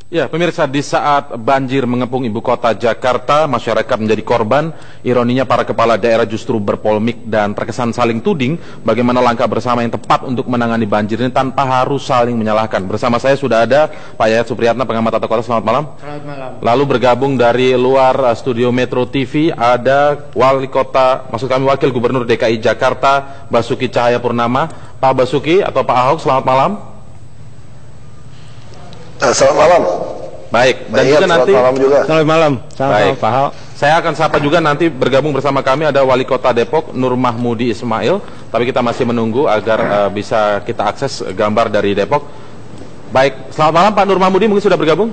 Ya, pemirsa, di saat banjir mengepung ibu kota Jakarta, masyarakat menjadi korban. Ironinya para kepala daerah justru berpolemik dan terkesan saling tuding bagaimana langkah bersama yang tepat untuk menangani banjir ini tanpa harus saling menyalahkan. Bersama saya sudah ada Pak Yayat Supriyatna, pengamat tata kota. Selamat malam. Selamat malam. Lalu bergabung dari luar studio Metro TV ada Wali Kota, maksud kami Wakil Gubernur DKI Jakarta, Basuki Cahayapurnama. Pak Basuki atau Pak Ahok, selamat malam. Selamat malam. Baik, dan Baik, juga nanti selamat malam juga. Selamat malam. Baik. Pak Ahok. Saya akan sapa juga nanti bergabung bersama kami ada Wali Kota Depok Nur Mahmudi Ismail, tapi kita masih menunggu agar bisa kita akses gambar dari Depok. Baik, selamat malam Pak Nur Mahmudi, mungkin sudah bergabung?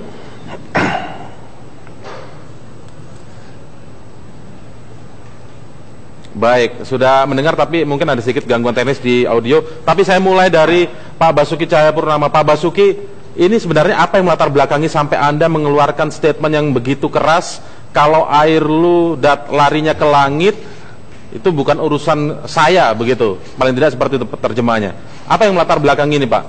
Baik, sudah mendengar tapi mungkin ada sedikit gangguan teknis di audio. Tapi saya mulai dari Pak Basuki Cahayapurnama. Pak Basuki, ini sebenarnya apa yang melatar belakangi sampai Anda mengeluarkan statement yang begitu keras, kalau air lu larinya ke langit, itu bukan urusan saya, begitu. Paling tidak seperti itu terjemahnya. Apa yang melatar belakangi ini, Pak?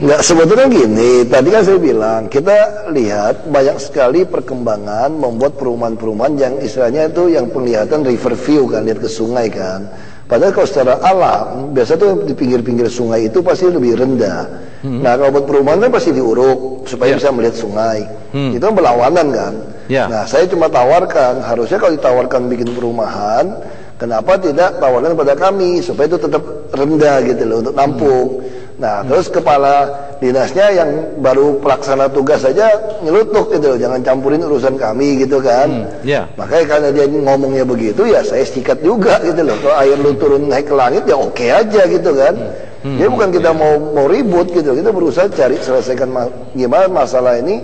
Nggak, sebetulnya gini, tadi kan saya bilang, kita lihat banyak sekali perkembangan membuat perumahan-perumahan yang istilahnya itu yang penglihatan river view kan, lihat ke sungai kan. Padahal kalau secara alam, biasa tuh di pinggir-pinggir sungai itu pasti lebih rendah. Nah, kalau buat perumahan kan pasti diuruk, supaya bisa melihat sungai. Itu kan berlawanan kan. Nah, saya cuma tawarkan, harusnya kalau ditawarkan bikin perumahan, kenapa tidak tawarkan pada kami, supaya itu tetap rendah gitu loh, untuk nampung. Nah, terus kepala dinasnya yang baru pelaksana tugas saja nyelutuk gitu loh, jangan campurin urusan kami gitu kan. Makanya karena dia ngomongnya begitu, ya saya sikat juga gitu loh. Kalau air lu turun naik ke langit ya oke aja gitu kan. Jadi bukan kita mau ribut gitu, kita berusaha cari selesaikan gimana masalah ini.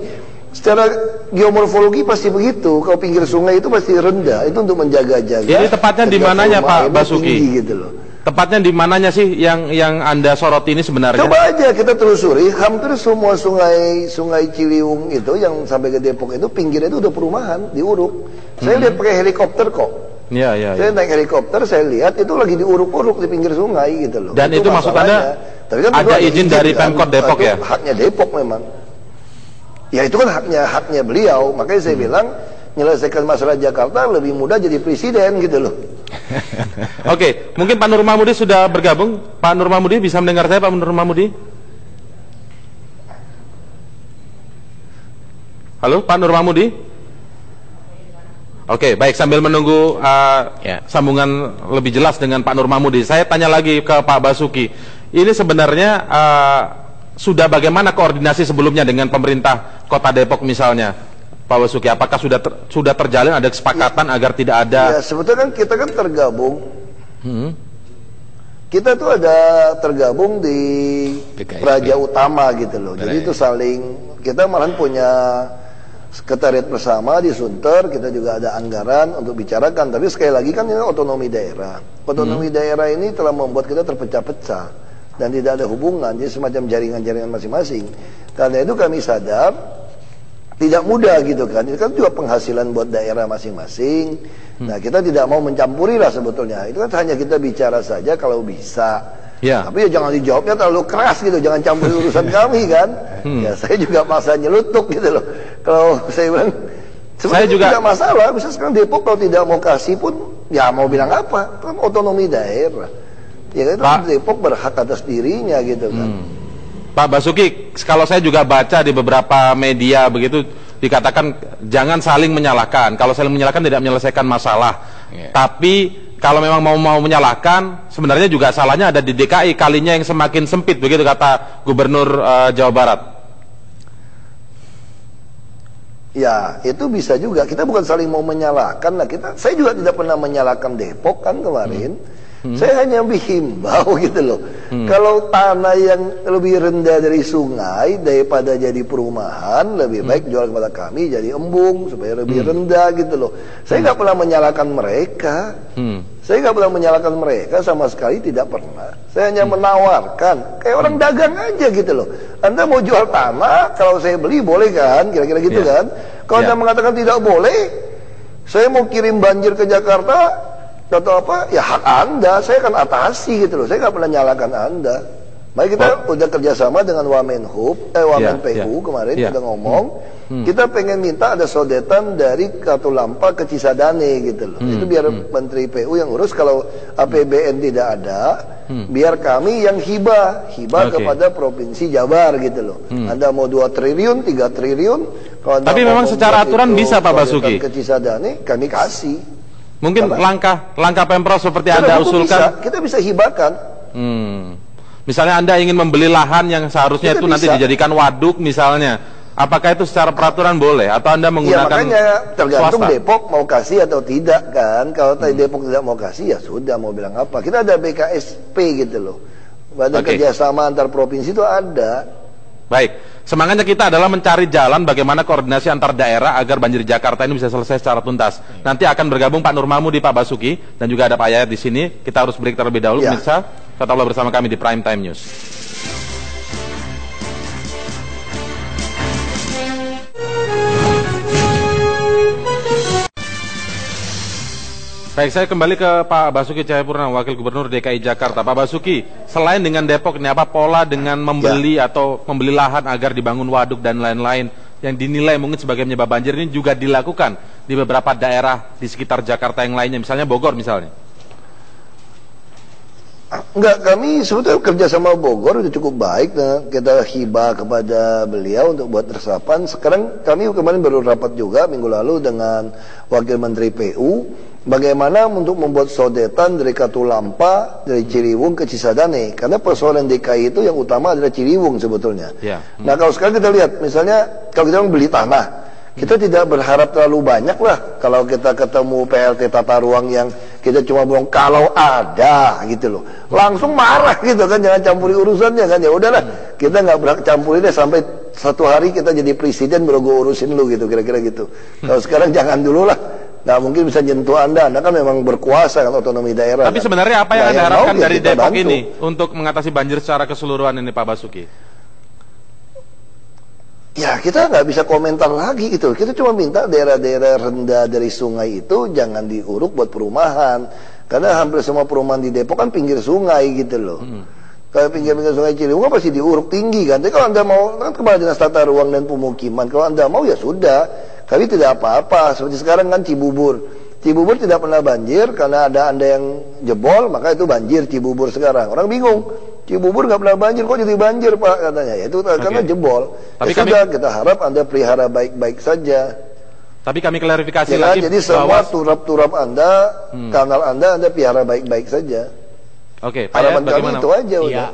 Secara geomorfologi pasti begitu, kalau pinggir sungai itu pasti rendah, itu untuk menjaga-jaga. Ini tepatnya di mananya Pak Basuki? Gitu loh. Tepatnya di mananya sih yang Anda soroti ini sebenarnya? Coba aja kita telusuri, hampir semua sungai Ciliwung itu yang sampai ke Depok itu pinggirnya itu udah perumahan, diuruk. Saya lihat pakai helikopter kok. Saya naik helikopter, saya lihat itu lagi diuruk-uruk di pinggir sungai gitu loh. Dan itu maksud Anda tapi kan ada izin dari Pemkot Depok ya? Haknya Depok memang. Ya itu kan haknya beliau, makanya saya bilang menyelesaikan masalah Jakarta lebih mudah jadi presiden gitu loh. Oke, mungkin Pak Nur Mahmudi sudah bergabung. Pak Nur Mahmudi bisa mendengar saya, Pak Nur Mahmudi? Halo, Pak Nur Mahmudi? Oke, baik, sambil menunggu sambungan lebih jelas dengan Pak Nur Mahmudi, saya tanya lagi ke Pak Basuki. Ini sebenarnya sudah bagaimana koordinasi sebelumnya dengan pemerintah Kota Depok misalnya, Pak Basuki? Apakah sudah terjalin ada kesepakatan agar tidak ada? Ya, sebetulnya kan kita kan tergabung. Kita tuh ada tergabung di Praja Utama gitu loh. Jadi itu saling, kita malahan punya sekretariat bersama di Sunter, kita juga ada anggaran untuk bicarakan. Tapi sekali lagi kan ini otonomi daerah. Otonomi daerah ini telah membuat kita terpecah-pecah dan tidak ada hubungan, jadi semacam jaringan-jaringan masing-masing. Karena itu kami sadar tidak mudah gitu kan, itu kan juga penghasilan buat daerah masing-masing. Nah, kita tidak mau mencampuri lah sebetulnya, itu kan hanya kita bicara saja kalau bisa. Tapi ya jangan dijawabnya terlalu keras gitu, jangan campuri urusan kami kan. Ya saya juga masa nyelutuk gitu loh. Kalau saya bilang saya juga tidak masalah, bisa sekarang Depok kalau tidak mau kasih pun ya mau bilang apa, kan otonomi daerah. Ya kan Depok berhak atas dirinya gitu kan. Pak Basuki, kalau saya juga baca di beberapa media begitu dikatakan jangan saling menyalahkan. Kalau saling menyalahkan tidak menyelesaikan masalah. Tapi kalau memang mau menyalahkan, sebenarnya juga salahnya ada di DKI, kalinya yang semakin sempit, begitu kata Gubernur Jawa Barat. Ya, itu bisa juga. Kita bukan saling mau menyalahkan. Nah, saya juga tidak pernah menyalahkan Depok kan kemarin. Saya hanya menghimbau gitu loh. Kalau tanah yang lebih rendah dari sungai daripada jadi perumahan, lebih baik jual kepada kami jadi embung supaya lebih rendah gitu loh. Saya nggak pernah menyalahkan mereka. Saya nggak pernah menyalahkan mereka sama sekali, tidak pernah. Saya hanya menawarkan kayak orang dagang aja gitu loh. Anda mau jual tanah, kalau saya beli boleh kan, kira-kira gitu kan. Kalau Anda mengatakan tidak boleh, saya mau kirim banjir ke Jakarta atau apa, ya hak Anda, saya akan atasi gitu loh. Saya nggak pernah nyalakan Anda. Baik, kita udah kerjasama dengan Wamenhub, Wamenpu kemarin udah ngomong, kita pengen minta ada sodetan dari Katulampa ke Cisadane gitu loh. Itu biar Menteri PU yang urus, kalau APBN tidak ada, biar kami yang hibah kepada Provinsi Jabar gitu loh. Anda mau 2 triliun, 3 triliun, kalau tapi memang secara aturan bisa Pak Basuki. Ke Cisadane kami kasih. Mungkin langkah Pemprov seperti Anda usulkan. Kita bisa hibahkan. Misalnya Anda ingin membeli lahan yang seharusnya itu nanti dijadikan waduk misalnya, apakah itu secara peraturan boleh atau Anda menggunakan makanya tergantung swasta? Depok mau kasih atau tidak kan. Kalau Depok tidak mau kasih ya sudah, mau bilang apa. Kita ada BKSP gitu loh, Badan Kerjasama Antar Provinsi itu ada. Baik, semangatnya kita adalah mencari jalan bagaimana koordinasi antar daerah agar banjir Jakarta ini bisa selesai secara tuntas. Nanti akan bergabung Pak Nur Mahmudi, Pak Basuki, dan juga ada Pak Yayat di sini. Kita harus break terlebih dahulu, pemirsa. Tetaplah bersama kami di Prime Time News. Baik, saya kembali ke Pak Basuki Cahayapurnama, Wakil Gubernur DKI Jakarta. Pak Basuki, selain dengan Depok ini apa pola dengan membeli atau membeli lahan agar dibangun waduk dan lain-lain yang dinilai mungkin sebagai penyebab banjir ini juga dilakukan di beberapa daerah di sekitar Jakarta yang lainnya, misalnya Bogor misalnya? Enggak, kami sebetulnya kerja sama Bogor itu cukup baik. Nah, kita hibah kepada beliau untuk buat resapan. Sekarang kami kemarin baru rapat juga minggu lalu dengan Wakil Menteri PU, bagaimana untuk membuat sodetan dari Katulampa, dari Ciliwung ke Cisadane. Karena persoalan DKI itu yang utama adalah Ciliwung sebetulnya. Nah, kalau sekarang kita lihat, misalnya kalau kita beli tanah, kita tidak berharap terlalu banyak lah. Kalau kita ketemu PLT tata ruang yang kita cuma bilang kalau ada gitu loh, langsung marah gitu kan, jangan campuri urusannya kan. Ya udahlah, kita nggak berhak campurin deh, sampai satu hari kita jadi presiden baru gue urusin lu gitu, kira-kira gitu. Kalau sekarang jangan dulu lah. Nah, mungkin bisa nyentuh Anda kan memang berkuasa kan, otonomi daerah. Tapi kan. sebenarnya apa yang Anda harapkan dari Depok bantu ini untuk mengatasi banjir secara keseluruhan ini, Pak Basuki? Ya, kita nggak bisa komentar lagi gitu. Kita cuma minta daerah-daerah rendah dari sungai itu jangan diuruk buat perumahan. Karena hampir semua perumahan di Depok kan pinggir sungai gitu loh. Kalau pinggir-pinggir sungai Ciliwung kan pasti diuruk tinggi kan. Tapi kalau Anda mau, kan Kepala Dinas Tata Ruang dan Pemukiman, kalau Anda mau ya sudah. Kami tidak apa-apa. Seperti sekarang kan Cibubur. Cibubur tidak pernah banjir karena ada Anda yang jebol, maka itu banjir Cibubur sekarang. Orang bingung. Cibubur nggak pernah banjir, kok jadi banjir Pak katanya. Ya, itu karena jebol. Tapi ya sudah, kita harap Anda pelihara baik-baik saja. Tapi kami klarifikasi ya, lagi. Jadi semua turap-turap Anda, kanal Anda pelihara baik-baik saja. Oke, Pak harapan Yayat, bagaimana? kami itu aja udah.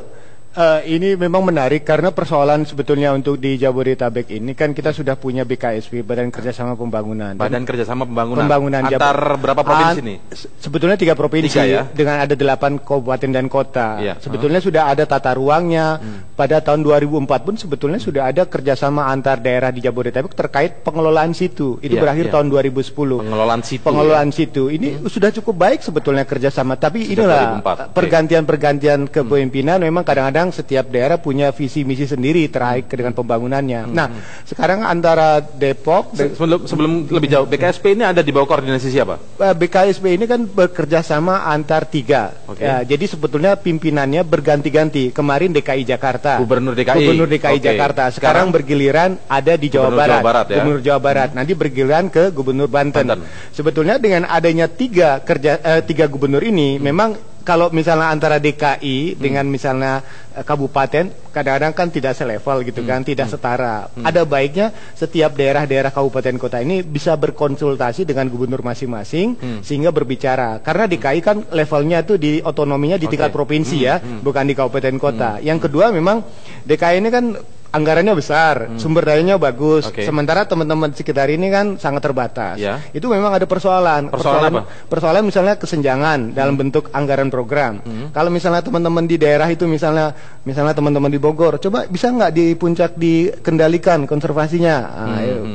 Ini memang menarik karena persoalan sebetulnya untuk di Jabodetabek ini kan kita sudah punya BKSP, Badan Kerjasama Pembangunan. Badan Kerjasama Pembangunan. Antar berapa provinsi nih? Sebetulnya 3 provinsi 3, ya? Dengan ada 8 kabupaten dan kota. Iya. Sebetulnya sudah ada tata ruangnya. Pada tahun 2004 pun sebetulnya sudah ada kerjasama antar daerah di Jabodetabek terkait pengelolaan situ. Itu berakhir tahun 2010. Pengelolaan situ. Ini sudah cukup baik sebetulnya kerjasama. Tapi inilah pergantian-pergantian kepemimpinan memang kadang-kadang setiap daerah punya visi misi sendiri terkait dengan pembangunannya. Nah, sekarang antara Depok sebelum lebih jauh, BKSP ini ada di bawah koordinasi siapa? BKSP ini kan bekerja sama antar 3. Ya, jadi sebetulnya pimpinannya berganti-ganti. Kemarin DKI Jakarta, Gubernur DKI Jakarta. Sekarang bergiliran ada di Jawa Barat, Gubernur Jawa Barat. Nanti bergiliran ke Gubernur Banten. Sebetulnya dengan adanya 3 gubernur ini, memang kalau misalnya antara DKI dengan misalnya kabupaten kadang-kadang kan tidak selevel gitu kan, tidak setara. Ada baiknya setiap daerah-daerah kabupaten kota ini bisa berkonsultasi dengan gubernur masing-masing sehingga berbicara. Karena DKI kan levelnya itu di otonominya di tingkat provinsi ya, bukan di kabupaten kota. Yang kedua memang DKI ini kan anggarannya besar, sumber dayanya bagus. Sementara teman-teman sekitar ini kan sangat terbatas. Itu memang ada persoalan. Persoalan misalnya kesenjangan dalam bentuk anggaran program. Kalau misalnya teman-teman di daerah itu misalnya teman-teman di Bogor, coba bisa nggak di puncak dikendalikan konservasinya?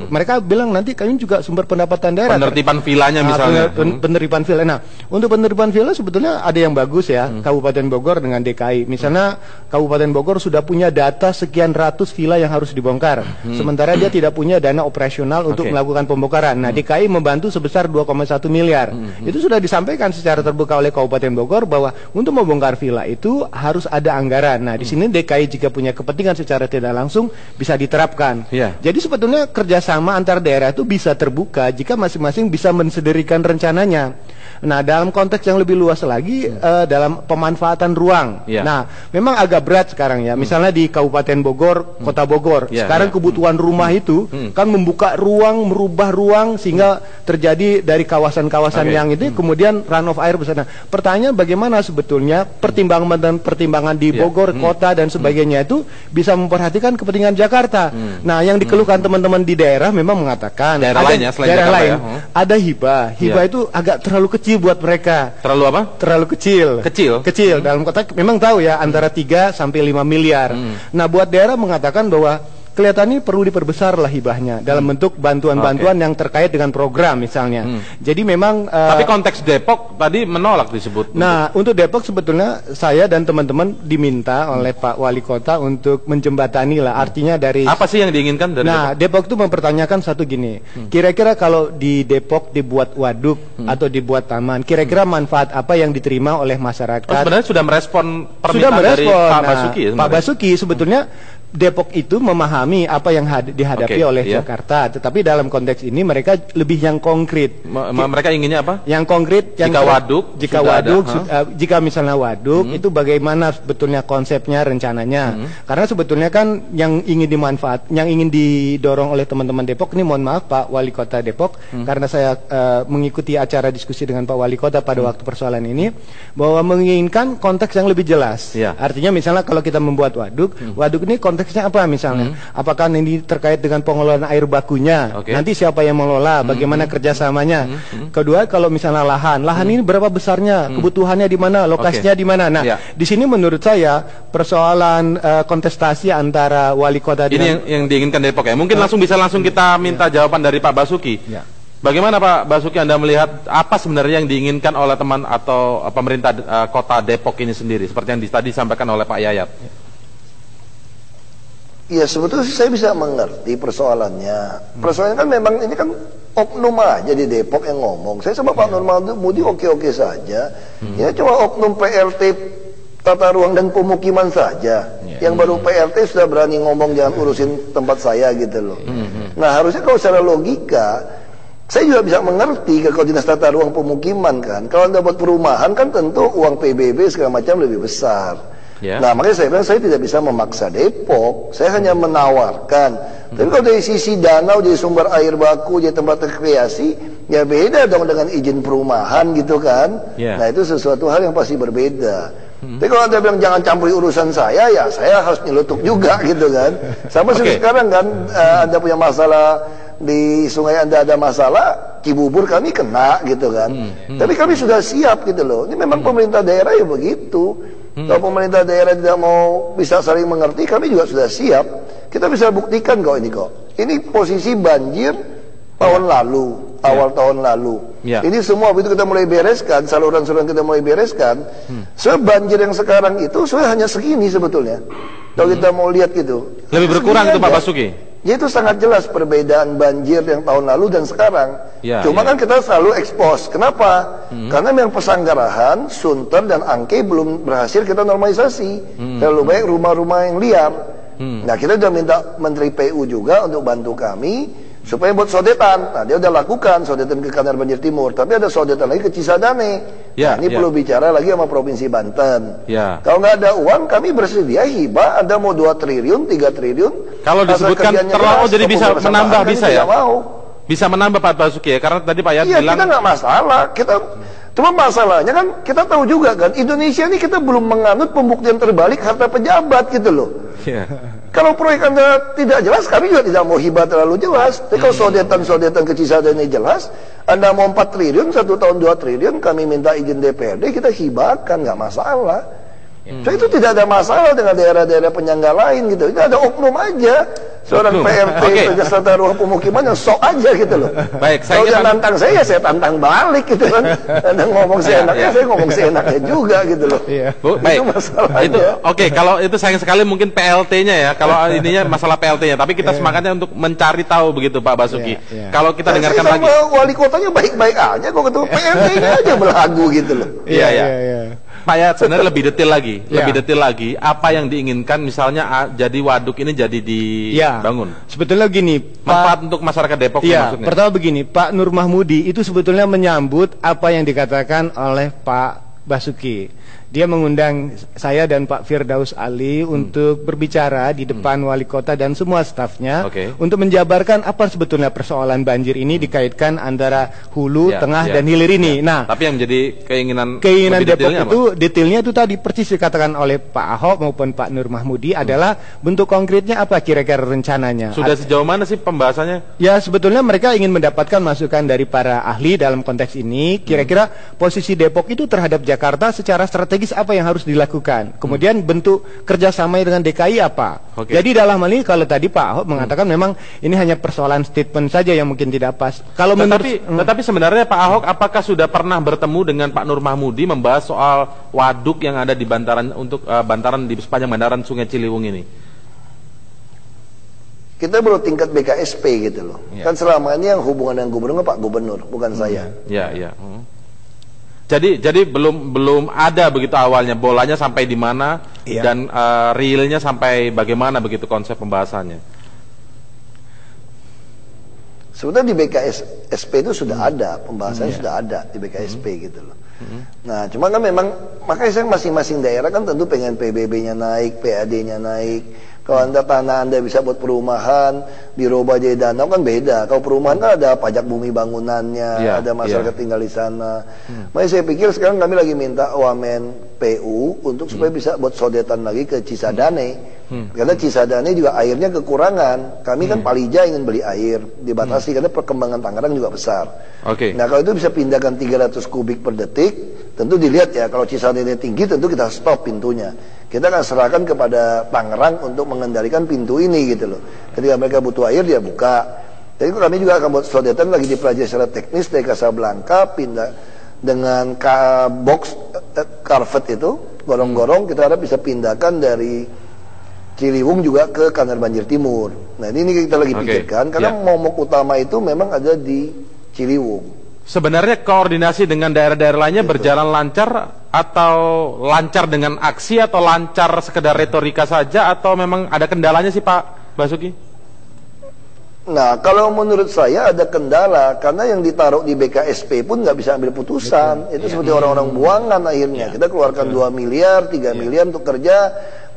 Mereka bilang nanti kami juga sumber pendapatan daerah. Penertiban vilanya misalnya. Penertiban villa. Nah, untuk penertiban villa sebetulnya ada yang bagus ya, Kabupaten Bogor dengan DKI. Misalnya Kabupaten Bogor sudah punya data sekian ratus villa yang harus dibongkar. Sementara dia tidak punya dana operasional untuk melakukan pembongkaran. Nah, DKI membantu sebesar 2,1 miliar. Itu sudah disampaikan secara terbuka oleh Kabupaten Bogor bahwa untuk membongkar villa itu harus ada anggaran. Nah, di sini DKI jika punya kepentingan secara tidak langsung bisa diterapkan. Jadi sebetulnya kerjasama antar daerah itu bisa terbuka jika masing-masing bisa mensendirikan rencananya. Nah, dalam konteks yang lebih luas lagi, dalam pemanfaatan ruang. Nah, memang agak berat sekarang ya. Misalnya di Kabupaten Bogor, Kota Bogor, sekarang kebutuhan rumah itu kan membuka ruang, merubah ruang sehingga terjadi dari kawasan-kawasan yang itu kemudian run of air besar. Nah, pertanyaan bagaimana sebetulnya pertimbangan di Bogor, kota dan sebagainya itu bisa memperhatikan kepentingan Jakarta. Nah, yang dikeluhkan teman-teman di daerah memang mengatakan daerah lain ya, selain daerah Jakarta lain ada hibah. Hibah itu agak terlalu kecil buat mereka. Terlalu apa? Terlalu kecil. Kecil. Dalam konteks memang tahu ya antara 3 sampai 5 miliar. Nah, buat daerah mengatakan bahwa kelihatannya perlu diperbesar lah hibahnya dalam bentuk bantuan-bantuan yang terkait dengan program misalnya. Jadi memang tapi konteks Depok tadi menolak disebut. Nah, untuk Depok sebetulnya saya dan teman-teman diminta oleh Pak Wali Kota untuk menjembatani lah. Artinya dari apa sih yang diinginkan dari Depok itu mempertanyakan satu gini. Kira-kira kalau di Depok dibuat waduk atau dibuat taman, kira-kira manfaat apa yang diterima oleh masyarakat? Sebenarnya sudah merespon permintaan dari Pak Basuki ya, Pak Basuki sebetulnya Depok itu memahami apa yang dihadapi oleh Jakarta, tetapi dalam konteks ini mereka lebih yang konkret. Mereka inginnya apa? Yang konkret. Jika misalnya waduk itu bagaimana sebetulnya konsepnya, rencananya? Karena sebetulnya kan yang ingin didorong oleh teman-teman Depok ini, mohon maaf Pak Wali Kota Depok, karena saya mengikuti acara diskusi dengan Pak Wali Kota pada waktu persoalan ini, bahwa menginginkan konteks yang lebih jelas. Artinya misalnya kalau kita membuat waduk ini konteksnya apa misalnya? Apakah ini terkait dengan pengelolaan air bakunya? Nanti siapa yang mengelola? Bagaimana kerjasamanya? Kedua, kalau misalnya lahan ini berapa besarnya? Kebutuhannya di mana? Lokasinya di mana? Nah, di sini menurut saya persoalan kontestasi antara wali kota ini yang diinginkan Depok ya. Mungkin langsung kita minta jawaban dari Pak Basuki. Bagaimana Pak Basuki Anda melihat apa sebenarnya yang diinginkan oleh teman atau pemerintah kota Depok ini sendiri? Seperti yang tadi disampaikan oleh Pak Yayat. Ya sebetulnya saya bisa mengerti persoalannya. Persoalannya kan memang ini kan oknum aja di Depok yang ngomong. Saya sama Pak Nurmadi oke-oke saja. Ya cuma oknum PLT tata ruang dan pemukiman saja. Yang baru PLT sudah berani ngomong jangan urusin tempat saya gitu loh. Nah harusnya kalau secara logika saya juga bisa mengerti kalau dinas tata ruang pemukiman kan. Kalau Anda buat perumahan kan tentu uang PBB segala macam lebih besar. Nah makanya saya bilang saya tidak bisa memaksa Depok, saya hanya menawarkan. Tapi kalau dari sisi danau jadi sumber air baku, jadi tempat rekreasi, ya beda dong dengan izin perumahan gitu kan. Nah itu sesuatu hal yang pasti berbeda. Tapi kalau Anda bilang jangan campuri urusan saya, ya saya harus nyelutuk juga gitu kan. Sama seperti sekarang kan, Anda punya masalah di sungai Anda ada masalah, Cibubur kami kena gitu kan. Tapi kami sudah siap gitu loh. Ini memang pemerintah daerah ya begitu. Kalau pemerintah daerah tidak mau bisa saling mengerti, kami juga sudah siap. Kita bisa buktikan kok ini kok. Ini posisi banjir tahun lalu, awal tahun lalu. Ini semua begitu kita mulai bereskan, saluran-saluran kita mulai bereskan. Banjir yang sekarang itu hanya segini sebetulnya. Kalau kita mau lihat gitu. Lebih berkurang itu Pak Basuki. Ya itu sangat jelas perbedaan banjir yang tahun lalu dan sekarang. Cuma kan kita selalu expose. Kenapa? Karena memang Pesanggarahan, Sunter dan Angke belum berhasil kita normalisasi. Terlalu banyak rumah-rumah yang liar. Nah kita sudah minta Menteri PU juga untuk bantu kami supaya buat sodetan. Nah dia udah lakukan sodetan ke Kanal Banjir Timur, tapi ada sodetan lagi ke Cisadane. Ini perlu bicara lagi sama Provinsi Banten. Kalau nggak ada uang, kami bersedia hibah. Ada mau 2 triliun, 3 triliun. Kalau disebutkan terlalu jadi bisa menambah, bisa ya? Bisa menambah Pak Basuki ya, karena tadi Pak Yayat bilang. Kita nggak masalah. Cuma masalahnya kan kita tahu juga kan Indonesia ini kita belum menganut pembuktian terbalik harta pejabat gitu loh. Kalau proyek Anda tidak jelas, kami juga tidak mau hibah terlalu jelas. Tapi kalau sodetan ke Cisadane jelas, Anda mau 4 triliun, 1 tahun 2 triliun, kami minta izin DPRD, kita hibahkan, nggak masalah. So itu tidak ada masalah dengan daerah-daerah penyangga lain gitu. Itu ada oknum aja. seorang PRT peserta ruang pemukiman yang sok aja gitu loh. Baik, kalau dia nantang saya tantang balik gitu kan. Dan ngomong seenaknya, saya ngomong seenaknya juga gitu loh. Baik, itu masalahnya. Itu oke, kalau itu sayang sekali mungkin PLT-nya ya, kalau ininya masalah PLT-nya. Tapi kita semangatnya untuk mencari tahu begitu Pak Basuki. Kalau kita dengarkan lagi. Wali kotanya baik-baik aja, kok ketemu PLT-nya aja belagu gitu loh. Iya. Pak ya, sebenarnya lebih detail lagi, apa yang diinginkan misalnya jadi waduk ini jadi dibangun. Sebetulnya gini, manfaat untuk masyarakat Depok maksudnya. Pertama begini, Pak Nur Mahmudi itu sebetulnya menyambut apa yang dikatakan oleh Pak Basuki. Dia mengundang saya dan Pak Firdaus Ali untuk berbicara di depan wali kota dan semua stafnya untuk menjabarkan apa sebetulnya persoalan banjir ini dikaitkan antara hulu, tengah dan hilir ini. Nah, tapi yang menjadi keinginan Depok itu detailnya itu tadi persis dikatakan oleh Pak Ahok maupun Pak Nur Mahmudi adalah bentuk konkretnya apa kira-kira rencananya. Sudah sejauh mana sih pembahasannya? Ya, sebetulnya mereka ingin mendapatkan masukan dari para ahli dalam konteks ini. Kira-kira posisi Depok itu terhadap Jakarta secara strategis apa yang harus dilakukan. Kemudian bentuk kerjasama dengan DKI apa. Jadi dalam hal ini kalau tadi Pak Ahok mengatakan memang ini hanya persoalan statement saja yang mungkin tidak pas. Kalau tetapi sebenarnya Pak Ahok apakah sudah pernah bertemu dengan Pak Nur Mahmudi membahas soal waduk yang ada di bantaran untuk bantaran di sepanjang bantaran Sungai Ciliwung ini? Kita baru tingkat BKSP gitu loh. Kan selama ini yang hubungan dengan gubernur Pak Gubernur, bukan saya. Iya. Jadi belum ada begitu awalnya, bolanya sampai di mana dan realnya sampai bagaimana begitu konsep pembahasannya. Sebetulnya di BKSP itu sudah ada pembahasannya, sudah ada di BKSP gitu loh. Nah, cuma kan memang makanya masing-masing daerah kan tentu pengen PBB-nya naik, PAD-nya naik. Kalau tanah Anda bisa buat perumahan, dirubah jadi danau kan beda. Kalau perumahan kan ada pajak bumi bangunannya, ada masyarakat tinggal di sana. Makanya saya pikir sekarang kami lagi minta Wamen PU untuk supaya bisa buat sodetan lagi ke Cisadane. Karena Cisadane juga airnya kekurangan. Kami kan Palija ingin beli air, dibatasi karena perkembangan Tangerang juga besar. Nah, kalau itu bisa pindahkan 300 kubik per detik, tentu dilihat ya, kalau Cisadane tinggi tentu kita stop pintunya. Kita akan serahkan kepada Tangerang untuk mengendalikan pintu ini gitu loh. Ketika mereka butuh air dia buka. Jadi kami juga akan buat sodetan lagi dipelajari secara teknis dari Casablanca pindah dengan box carpet itu gorong-gorong kita harap bisa pindahkan dari Ciliwung juga ke Kanal Banjir Timur. Nah ini kita lagi pikirkan karena momok utama itu memang ada di Ciliwung. Sebenarnya koordinasi dengan daerah-daerah lainnya berjalan lancar atau lancar dengan aksi atau lancar sekedar retorika saja atau memang ada kendalanya sih Pak Basuki? Nah kalau menurut saya ada kendala karena yang ditaruh di BKSP pun nggak bisa ambil putusan. Itu seperti orang-orang buangan akhirnya. Kita keluarkan 2 miliar, 3 miliar untuk kerja.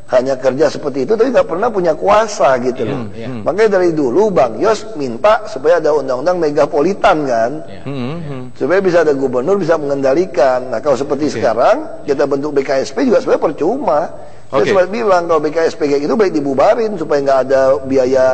Hanya kerja seperti itu tapi nggak pernah punya kuasa gitu loh. Makanya dari dulu Bang Yos minta supaya ada undang-undang megapolitan kan, supaya bisa ada gubernur bisa mengendalikan. Nah kalau seperti sekarang kita bentuk BKSP juga sebenarnya percuma. Saya sempat bilang kalau BKSP kayak gitu baik dibubarin supaya nggak ada biaya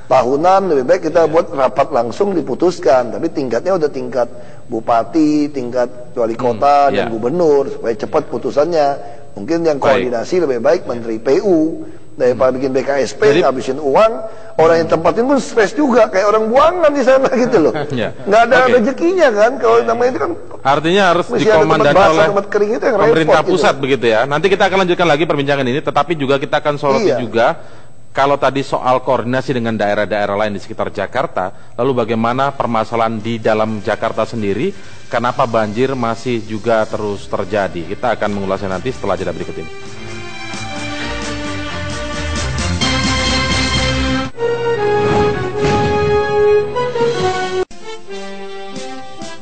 tahunan, lebih baik kita buat rapat langsung diputuskan. Tapi tingkatnya udah tingkat bupati, tingkat wali kota dan gubernur supaya cepat putusannya. Mungkin yang koordinasi lebih baik Menteri PU daripada bikin BKSP ngabisin uang, orang yang tempatin pun stres juga kayak orang buangan di sana gitu loh. Nggak ada rezekinya kan kalau namanya itu kan. Artinya harus dikomandani oleh pemerintah pusat gitu. Begitu ya. Nanti kita akan lanjutkan lagi perbincangan ini, tetapi juga kita akan soroti juga kalau tadi soal koordinasi dengan daerah-daerah lain di sekitar Jakarta, lalu bagaimana permasalahan di dalam Jakarta sendiri, kenapa banjir masih juga terus terjadi? Kita akan mengulasnya nanti setelah jeda berikut ini.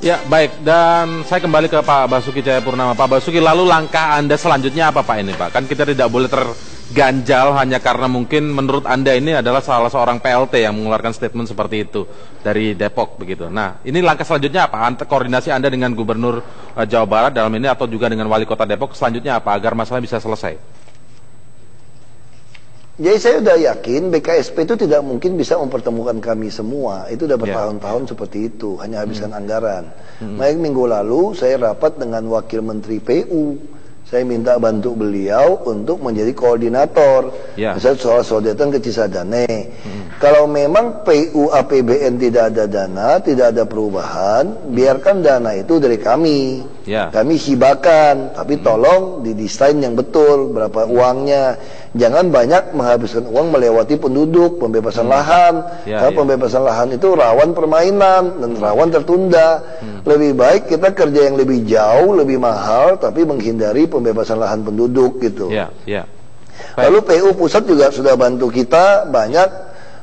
Ya, baik. Dan saya kembali ke Pak Basuki Cahayapurnama. Pak Basuki, lalu langkah Anda selanjutnya apa Pak ini Pak? Kan kita tidak boleh terganjal hanya karena mungkin menurut Anda ini adalah salah seorang PLT yang mengeluarkan statement seperti itu dari Depok begitu. Nah, ini langkah selanjutnya apa? Koordinasi Anda dengan Gubernur Jawa Barat dalam ini atau juga dengan Wali Kota Depok selanjutnya apa agar masalah bisa selesai? Jadi saya sudah yakin BKSP itu tidak mungkin bisa mempertemukan kami semua. Itu sudah bertahun-tahun seperti itu, hanya habiskan anggaran. Minggu lalu saya rapat dengan Wakil Menteri PU Saya minta bantu beliau untuk menjadi koordinator. Misalnya soal sodetan ke Cisadane. Kalau memang PU APBN tidak ada dana, tidak ada perubahan, biarkan dana itu dari kami. Kami hibakan, tapi tolong didesain yang betul, berapa uangnya. Jangan banyak menghabiskan uang melewati penduduk, pembebasan lahan. Karena pembebasan lahan itu rawan permainan dan rawan tertunda. Lebih baik kita kerja yang lebih jauh, lebih mahal, tapi menghindari pembebasan lahan penduduk gitu. Lalu PU pusat juga sudah bantu kita banyak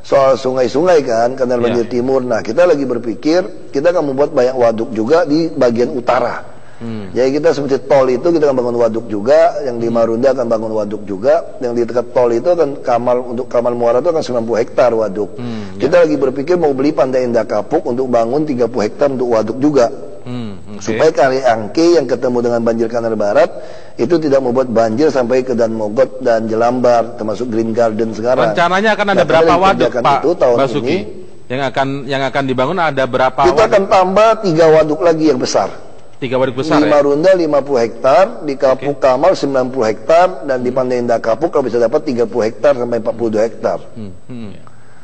soal sungai-sungai kan, kanal banjir timur. Nah, kita lagi berpikir kita akan membuat banyak waduk juga di bagian utara. Jadi kita seperti tol itu kita akan bangun waduk juga, yang di Marunda akan bangun waduk juga, yang di dekat tol itu akan untuk Kamal Muara itu akan 90 hektar waduk. Kita lagi berpikir mau beli Pantai Indah Kapuk untuk bangun 30 hektar untuk waduk juga. Supaya Kali Angke yang ketemu dengan banjir Kanal Barat itu tidak membuat banjir sampai ke Dan Mogot dan Jelambar, termasuk Green Garden sekarang. Rencananya akan ada berapa waduk, Pak Basuki? Yang akan dibangun ada berapa waduk? Kita akan tambah 3 waduk lagi yang besar. 3 waduk besar di Marunda 50 hektar, di Kapuk Kamal 90 hektar, dan di Pantai Indah Kapuk kalau bisa dapat 30 hektar sampai 42 hektar.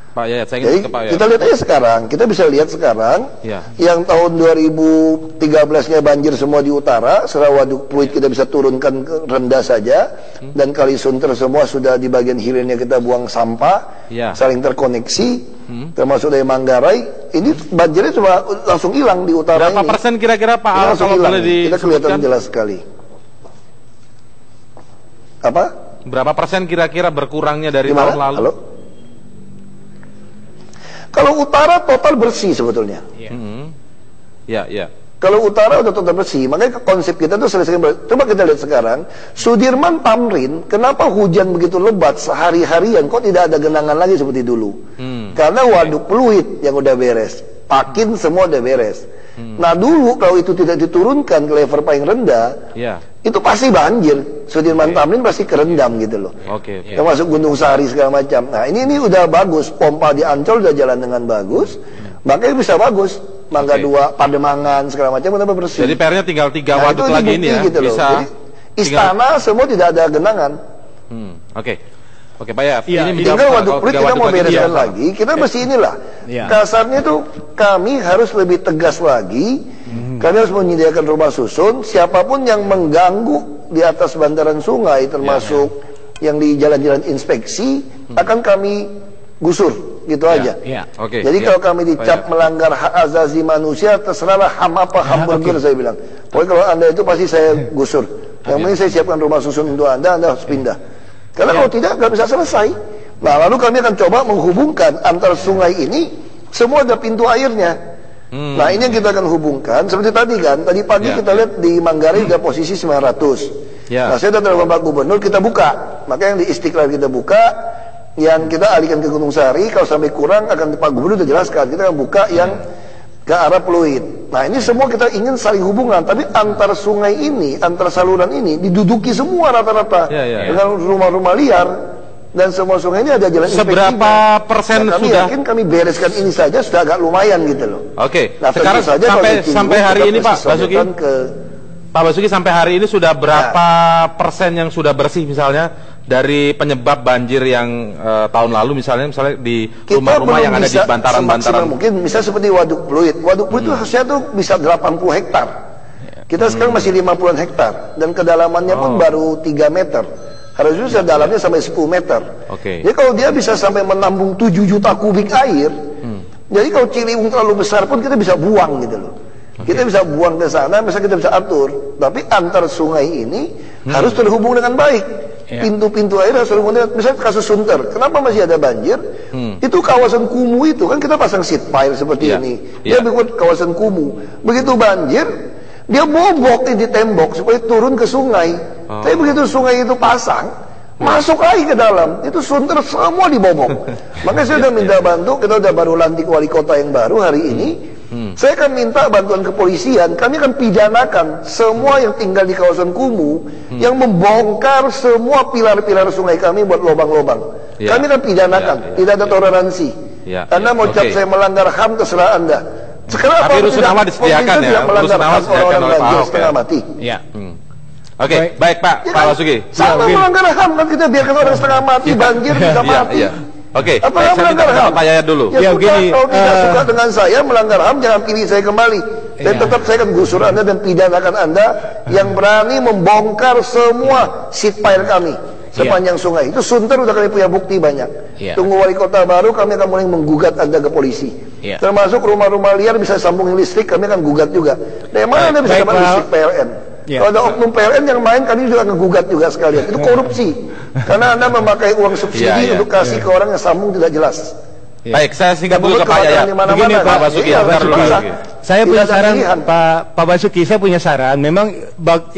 Pak Yayat, saya jadi ke Pak Yayat. Kita lihat aja sekarang, kita bisa lihat sekarang yang tahun 2013-nya banjir semua di utara, setelah waduk Pluit kita bisa turunkan ke rendah saja, dan Kali Sunter semua sudah di bagian hilirnya kita buang sampah, saling terkoneksi. Termasuk dari Manggarai, ini banjirnya cuma langsung hilang di utara. Berapa persen kira-kira Pak Al kalau boleh disebutkan? Kita kelihatan jelas sekali. Apa? Berapa persen kira-kira berkurangnya dari tahun lalu? Halo? Kalau utara total bersih sebetulnya. Kalau utara udah total bersih, makanya konsep kita tuh selesai. Coba kita lihat sekarang, Sudirman Tamrin, kenapa hujan begitu lebat sehari-harian, kok tidak ada genangan lagi seperti dulu? Karena waduk Pluit yang udah beres, Pakin semua udah beres. Nah dulu kalau itu tidak diturunkan ke level paling rendah, itu pasti banjir. Sudirman Tamrin pasti kerendam gitu loh. Termasuk Gunung Sari segala macam. Nah ini udah bagus, pompa di Ancol udah jalan dengan bagus, makanya bisa bagus. Mangga 2, Pademangan segala macam udah bersih. Jadi PR-nya tinggal 3 waduk lagi ini ya. Gitu bisa. Jadi, istana semua tidak ada genangan. Oke Pak Yayat. Tinggal waduk Pluit kita mau bereskan lagi. Kita mesti inilah. Kasarnya itu kami harus lebih tegas lagi. Kami harus menyediakan rumah susun. Siapapun yang mengganggu di atas bantaran sungai, termasuk yang di jalan-jalan inspeksi, akan kami gusur. Gitu aja. Jadi kalau kami dicap melanggar hak asasi manusia, terserahlah ham apa hamburger saya bilang. Pokoknya kalau Anda itu pasti saya gusur. Yang penting saya siapkan rumah susun untuk Anda harus pindah. Karena kalau tidak, nggak bisa selesai. Nah lalu kami akan coba menghubungkan antara sungai ini, semua ada pintu airnya. Nah ini yang kita akan hubungkan. Seperti tadi kan, tadi pagi kita lihat di Manggarai ada posisi 900. Nah saya sudah telepon Pak Gubernur, kita buka. Maka yang di Istiqlal kita buka, yang kita alihkan ke Gunung Sari, kalau sampai kurang akan Pak Gubernur sudah jelaskan, kita akan buka yang ke arah Pluit. Nah ini semua kita ingin saling hubungan, tapi antar sungai ini, antar saluran ini diduduki semua rata-rata dengan rumah-rumah liar, dan semua sungai ini ada jalan inspeksi. Seberapa persen kami sudah? Yakin kami bereskan ini saja sudah agak lumayan gitu loh. Nah, sekarang saja sampai hari ini Pak Basuki, Pak Basuki sampai hari ini sudah berapa persen yang sudah bersih misalnya dari penyebab banjir yang tahun lalu misalnya di rumah-rumah yang ada di bantaran-bantaran? Mungkin misalnya seperti Waduk Pluit. Waduk Pluit itu harusnya tuh bisa 80 hektar. Kita sekarang masih 50-an hektar dan kedalamannya pun baru 3 meter. Harusnya bisa dalamnya sampai 10 meter. Jadi kalau dia bisa sampai menampung 7 juta kubik air, jadi kalau Ciliwung terlalu besar pun kita bisa buang gitu loh. Kita bisa buang ke sana, misalnya kita bisa atur. Tapi antar sungai ini harus terhubung dengan baik. Pintu-pintu air harus terhubung dengan, misalnya kasus Sunter, kenapa masih ada banjir? Itu kawasan kumuh itu, kan kita pasang seat pile seperti ini. Dia bikin kawasan kumuh. Begitu banjir, dia bobok di tembok supaya turun ke sungai. Tapi begitu sungai itu pasang, masuk lagi ke dalam, itu Sunter semua dibobok. Makanya saya sudah minta bantu, kita udah baru lantik wali kota yang baru hari ini. Saya akan minta bantuan kepolisian, kami akan pidanakan semua yang tinggal di kawasan kumuh yang membongkar semua pilar-pilar sungai kami buat lubang-lubang. Kami akan pidanakan, tidak ada toleransi. Anda mau cap saya melanggar HAM, terserah Anda. Sekarang tapi rusunawa disediakan ya, melanggar HAM orang-orang banjir setengah mati. Oke, baik Pak, ya Pak Basuki. Sama melanggar HAM kan, kita biarkan orang setengah mati, banjir bisa mati. Oke, saya minta Pak Yayat dulu. Ya begini, kalau tidak suka dengan saya melanggar HAM, jangan pilih saya kembali. Dan tetap saya akan gusur Anda dan pidanakan Anda yang berani membongkar semua seat pile kami sepanjang sungai. Itu Sunter udah kami punya bukti banyak. Tunggu wali kota baru, kami akan mulai menggugat Anda ke polisi. Termasuk rumah-rumah liar bisa sambungin listrik, kami akan gugat juga. Dari mana Anda bisa dapat listrik PLN? Kalau ada oknum PLN yang main, kami juga akan gugat juga sekalian. Itu korupsi. Karena Anda memakai uang subsidi untuk kasih ke orang yang sambung tidak jelas. Baik, saya singkat dulu ke Pak Yayat. Begini Pak Basuki, saya punya saran Pak Basuki, saya punya saran. Memang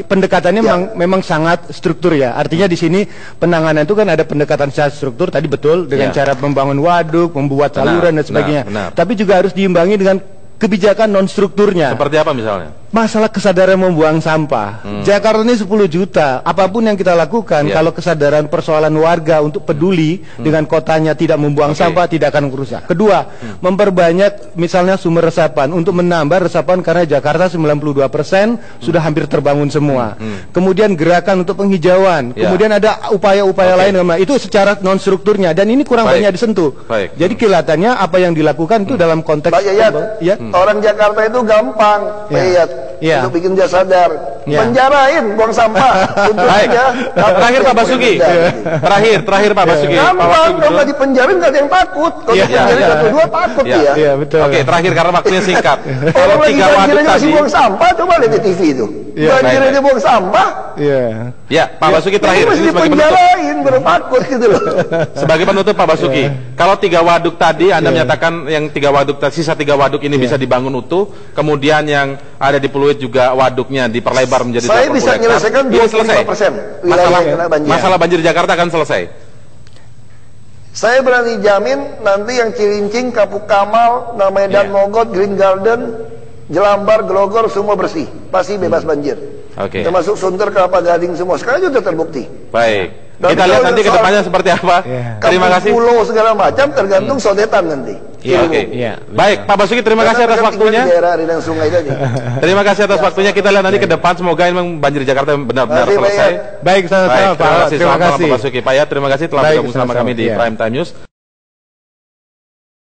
pendekatannya memang sangat struktur ya. Artinya di sini penanganan itu kan ada pendekatan secara struktur tadi betul dengan cara membangun waduk, membuat saluran dan sebagainya. Tapi juga harus diimbangi dengan kebijakan non strukturnya. Seperti apa misalnya? Masalah kesadaran membuang sampah. Jakarta ini 10 juta. Apapun yang kita lakukan, kalau kesadaran persoalan warga untuk peduli dengan kotanya tidak membuang sampah, tidak akan merusak. Kedua, memperbanyak misalnya sumber resapan untuk menambah resapan karena Jakarta 92% sudah hampir terbangun semua. Kemudian gerakan untuk penghijauan. Kemudian ada upaya-upaya lain. Itu secara non strukturnya dan ini kurang banyak disentuh. Jadi kelihatannya apa yang dilakukan itu dalam konteks Pak Yayat, orang Jakarta itu gampang, Pak Yayat. Untuk bikin dia sadar, penjarain buang sampah. Baik. Terakhir Pak Basuki. Terakhir Pak Basuki. Gampang, kalau nggak dipenjarin nggak ada yang takut. Kalau dipenjarin satu dua takut dia. Iya betul. Oke, terakhir karena waktunya singkat. Kalau tiga waduk tadi buang sampah, coba lihat di TV itu. Banjir dia buang sampah. Ya, Pak Basuki terakhir. Ini sebagai penjarain, baru takut gitu loh. Sebagai penutup Pak Basuki, kalau 3 waduk tadi Anda menyatakan yang 3 waduk, sisa 3 waduk ini bisa dibangun utuh, kemudian yang ada di Pluit juga waduknya diperlebar menjadi 20 hektar. Saya bisa menyelesaikan 25% wilayah yang kena banjir. Masalah banjir Jakarta akan selesai. Saya berani jamin nanti yang Cilincing, Kapuk Kamal, Medan Mogot, Green Garden, Jelambar, Glogor semua bersih, pasti bebas banjir. Termasuk Sunter, Kelapa Gading semua. Sekarang sudah terbukti. Baik. Kita lihat nanti ke depannya seperti apa. Terima kasih. Pulau segala macam tergantung sodetan nanti. Baik, Pak Basuki terima kasih atas waktunya. Terima kasih atas waktunya. Kita lihat nanti ke depan semoga memang banjir Jakarta benar-benar selesai. Baik, sama-sama Pak. Terima kasih Pak Basuki. Pak Yayat terima kasih telah bergabung bersama kami di Prime Time News.